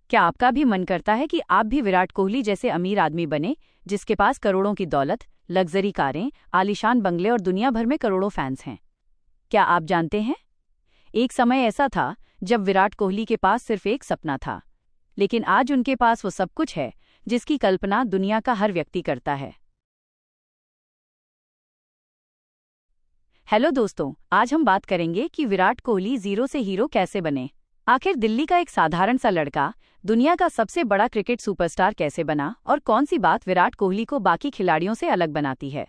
क्या आपका भी मन करता है कि आप भी विराट कोहली जैसे अमीर आदमी बने, जिसके पास करोड़ों की दौलत, लग्जरी कारें, आलीशान बंगले और दुनिया भर में करोड़ों फैंस हैं? क्या आप जानते हैं, एक समय ऐसा था जब विराट कोहली के पास सिर्फ एक सपना था, लेकिन आज उनके पास वो सब कुछ है जिसकी कल्पना दुनिया का हर व्यक्ति करता है। हेलो दोस्तों, आज हम बात करेंगे कि विराट कोहली जीरो से हीरो कैसे बने। आखिर दिल्ली का एक साधारण सा लड़का दुनिया का सबसे बड़ा क्रिकेट सुपरस्टार कैसे बना, और कौन सी बात विराट कोहली को बाकी खिलाड़ियों से अलग बनाती है।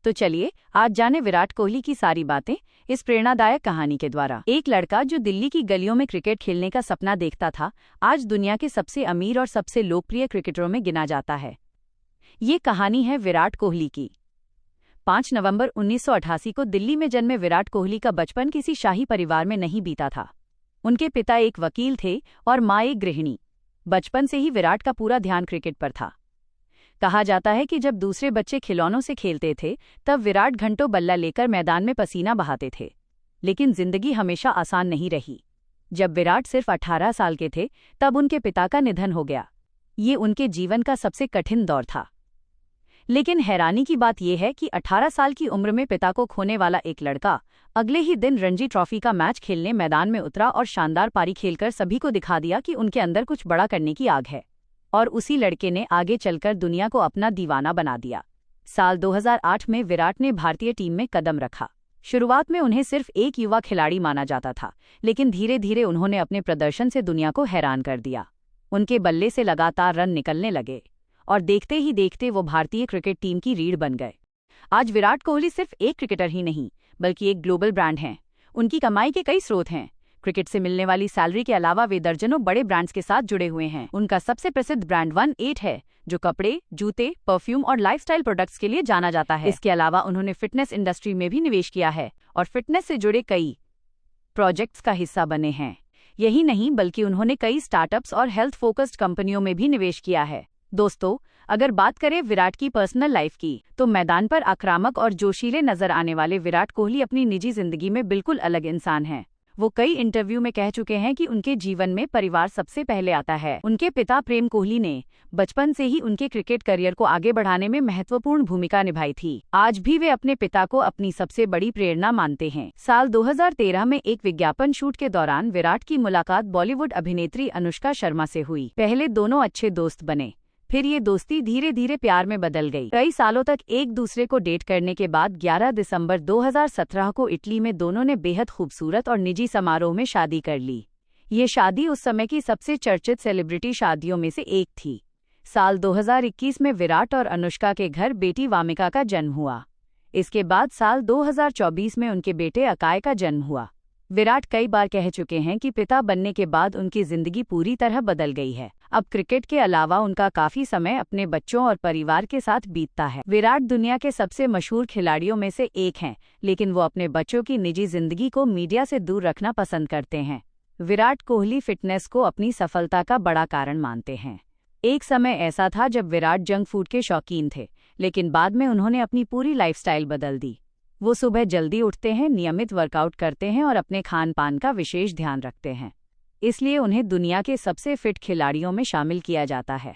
तो चलिए आज जाने विराट कोहली की सारी बातें इस प्रेरणादायक कहानी के द्वारा। एक लड़का जो दिल्ली की गलियों में क्रिकेट खेलने का सपना देखता था, आज दुनिया के सबसे अमीर और सबसे लोकप्रिय क्रिकेटरों में गिना जाता है। ये कहानी है विराट कोहली की। 5 नवंबर 1988 को दिल्ली में जन्मे विराट कोहली का बचपन किसी शाही परिवार में नहीं बीता था। उनके पिता एक वकील थे और माँ एक गृहिणी। बचपन से ही विराट का पूरा ध्यान क्रिकेट पर था। कहा जाता है कि जब दूसरे बच्चे खिलौनों से खेलते थे, तब विराट घंटों बल्ला लेकर मैदान में पसीना बहाते थे। लेकिन जिंदगी हमेशा आसान नहीं रही। जब विराट सिर्फ 18 साल के थे, तब उनके पिता का निधन हो गया। ये उनके जीवन का सबसे कठिन दौर था। लेकिन हैरानी की बात यह है कि 18 साल की उम्र में पिता को खोने वाला एक लड़का अगले ही दिन रणजी ट्रॉफी का मैच खेलने मैदान में उतरा और शानदार पारी खेलकर सभी को दिखा दिया कि उनके अंदर कुछ बड़ा करने की आग है। और उसी लड़के ने आगे चलकर दुनिया को अपना दीवाना बना दिया। साल 2008 में विराट ने भारतीय टीम में कदम रखा। शुरुआत में उन्हें सिर्फ एक युवा खिलाड़ी माना जाता था, लेकिन धीरे धीरे उन्होंने अपने प्रदर्शन से दुनिया को हैरान कर दिया। उनके बल्ले से लगातार रन निकलने लगे और देखते ही देखते वो भारतीय क्रिकेट टीम की रीढ़ बन गए। आज विराट कोहली सिर्फ एक क्रिकेटर ही नहीं, बल्कि एक ग्लोबल ब्रांड हैं। उनकी कमाई के कई स्रोत हैं। क्रिकेट से मिलने वाली सैलरी के अलावा वे दर्जनों बड़े ब्रांड्स के साथ जुड़े हुए हैं। उनका सबसे प्रसिद्ध ब्रांड 1-8 है, जो कपड़े, जूते, परफ्यूम और लाइफस्टाइल प्रोडक्ट्स के लिए जाना जाता है। इसके अलावा उन्होंने फिटनेस इंडस्ट्री में भी निवेश किया है और फिटनेस से जुड़े कई प्रोजेक्ट्स का हिस्सा बने हैं। यही नहीं, बल्कि उन्होंने कई स्टार्टअप्स और हेल्थ फोकस्ड कंपनियों में भी निवेश किया है। दोस्तों, अगर बात करें विराट की पर्सनल लाइफ की, तो मैदान पर आक्रामक और जोशीले नजर आने वाले विराट कोहली अपनी निजी जिंदगी में बिल्कुल अलग इंसान हैं। वो कई इंटरव्यू में कह चुके हैं कि उनके जीवन में परिवार सबसे पहले आता है। उनके पिता प्रेम कोहली ने बचपन से ही उनके क्रिकेट करियर को आगे बढ़ाने में महत्वपूर्ण भूमिका निभाई थी। आज भी वे अपने पिता को अपनी सबसे बड़ी प्रेरणा मानते हैं। साल 2013 में एक विज्ञापन शूट के दौरान विराट की मुलाकात बॉलीवुड अभिनेत्री अनुष्का शर्मा से हुई। पहले दोनों अच्छे दोस्त बने, फिर ये दोस्ती धीरे धीरे प्यार में बदल गई। कई सालों तक एक दूसरे को डेट करने के बाद 11 दिसंबर 2017 को इटली में दोनों ने बेहद खूबसूरत और निजी समारोह में शादी कर ली। ये शादी उस समय की सबसे चर्चित सेलिब्रिटी शादियों में से एक थी। साल 2021 में विराट और अनुष्का के घर बेटी वामिका का जन्म हुआ। इसके बाद साल 2024 में उनके बेटे अकाय का जन्म हुआ। विराट कई बार कह चुके हैं कि पिता बनने के बाद उनकी जिंदगी पूरी तरह बदल गई है। अब क्रिकेट के अलावा उनका काफी समय अपने बच्चों और परिवार के साथ बीतता है। विराट दुनिया के सबसे मशहूर खिलाड़ियों में से एक हैं, लेकिन वो अपने बच्चों की निजी जिंदगी को मीडिया से दूर रखना पसंद करते हैं। विराट कोहली फिटनेस को अपनी सफलता का बड़ा कारण मानते हैं। एक समय ऐसा था जब विराट जंक फूड के शौकीन थे, लेकिन बाद में उन्होंने अपनी पूरी लाइफस्टाइल बदल दी। वो सुबह जल्दी उठते हैं, नियमित वर्कआउट करते हैं और अपने खान पान का विशेष ध्यान रखते हैं। इसलिए उन्हें दुनिया के सबसे फिट खिलाड़ियों में शामिल किया जाता है।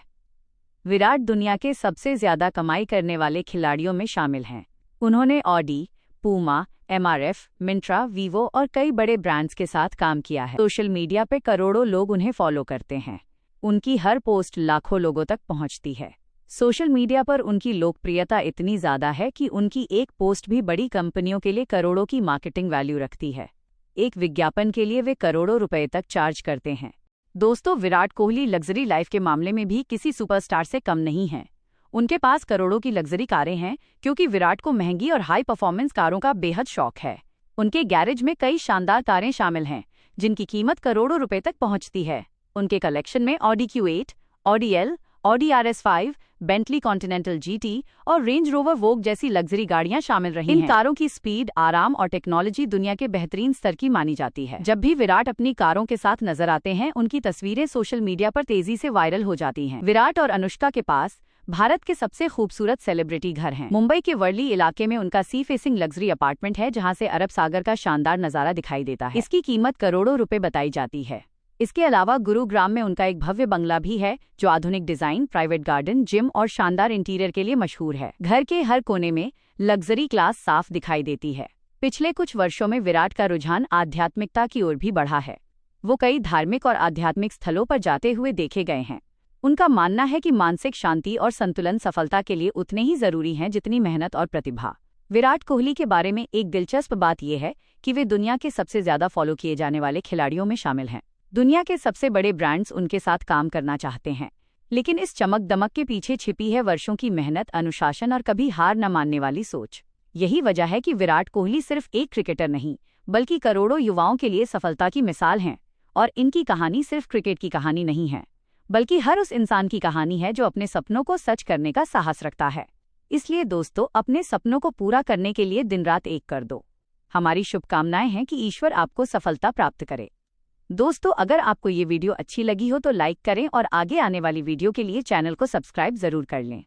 विराट दुनिया के सबसे ज्यादा कमाई करने वाले खिलाड़ियों में शामिल हैं। उन्होंने Audi, Puma, MRF, Myntra, Vivo और कई बड़े ब्रांड्स के साथ काम किया है। सोशल मीडिया पे करोड़ों लोग उन्हें फॉलो करते हैं। उनकी हर पोस्ट लाखों लोगों तक पहुंचती है। सोशल मीडिया पर उनकी लोकप्रियता इतनी ज्यादा है कि उनकी एक पोस्ट भी बड़ी कंपनियों के लिए करोड़ों की मार्केटिंग वैल्यू रखती है। एक विज्ञापन के लिए वे करोड़ों रुपए तक चार्ज करते हैं। दोस्तों, विराट कोहली लग्जरी लाइफ के मामले में भी किसी सुपरस्टार से कम नहीं हैं। उनके पास करोड़ों की लग्जरी कारें हैं, क्योंकि विराट को महंगी और हाई परफॉर्मेंस कारों का बेहद शौक है। उनके गैरेज में कई शानदार कारें शामिल हैं, जिनकी कीमत करोड़ों रुपए तक पहुंचती है। उनके कलेक्शन में Audi Q8, Audi L, Audi RS5, Bentley continental GT और रेंज रोवर वोग जैसी लग्जरी गाड़ियां शामिल रही हैं। इन कारों की स्पीड, आराम और टेक्नोलॉजी दुनिया के बेहतरीन स्तर की मानी जाती है। जब भी विराट अपनी कारों के साथ नजर आते हैं, उनकी तस्वीरें सोशल मीडिया पर तेजी से वायरल हो जाती हैं। विराट और अनुष्का के पास भारत के सबसे खूबसूरत सेलिब्रिटी घर हैं। मुंबई के वर्ली इलाके में उनका सी फेसिंग लग्जरी अपार्टमेंट है, जहां से अरब सागर का शानदार नजारा दिखाई देता है। इसकी कीमत करोड़ों रुपए बताई जाती है। इसके अलावा गुरुग्राम में उनका एक भव्य बंगला भी है जो आधुनिक डिजाइन, प्राइवेट गार्डन, जिम और शानदार इंटीरियर के लिए मशहूर है। घर के हर कोने में लग्जरी क्लास साफ दिखाई देती है। पिछले कुछ वर्षों में विराट का रुझान आध्यात्मिकता की ओर भी बढ़ा है। वो कई धार्मिक और आध्यात्मिक स्थलों पर जाते हुए देखे गए हैं। उनका मानना है कि मानसिक शांति और संतुलन सफलता के लिए उतने ही जरूरी हैं जितनी मेहनत और प्रतिभा। विराट कोहली के बारे में एक दिलचस्प बात यह है कि वे दुनिया के सबसे ज्यादा फॉलो किए जाने वाले खिलाड़ियों में शामिल हैं। दुनिया के सबसे बड़े ब्रांड्स उनके साथ काम करना चाहते हैं, लेकिन इस चमक दमक के पीछे छिपी है वर्षों की मेहनत, अनुशासन और कभी हार न मानने वाली सोच। यही वजह है कि विराट कोहली सिर्फ एक क्रिकेटर नहीं, बल्कि करोड़ों युवाओं के लिए सफलता की मिसाल हैं। और इनकी कहानी सिर्फ क्रिकेट की कहानी नहीं है, बल्कि हर उस इंसान की कहानी है जो अपने सपनों को सच करने का साहस रखता है। इसलिए दोस्तों, अपने सपनों को पूरा करने के लिए दिन रात एक कर दो। हमारी शुभकामनाएं हैं कि ईश्वर आपको सफलता प्राप्त करे। दोस्तों, अगर आपको ये वीडियो अच्छी लगी हो तो लाइक करें और आगे आने वाली वीडियो के लिए चैनल को सब्सक्राइब जरूर कर लें।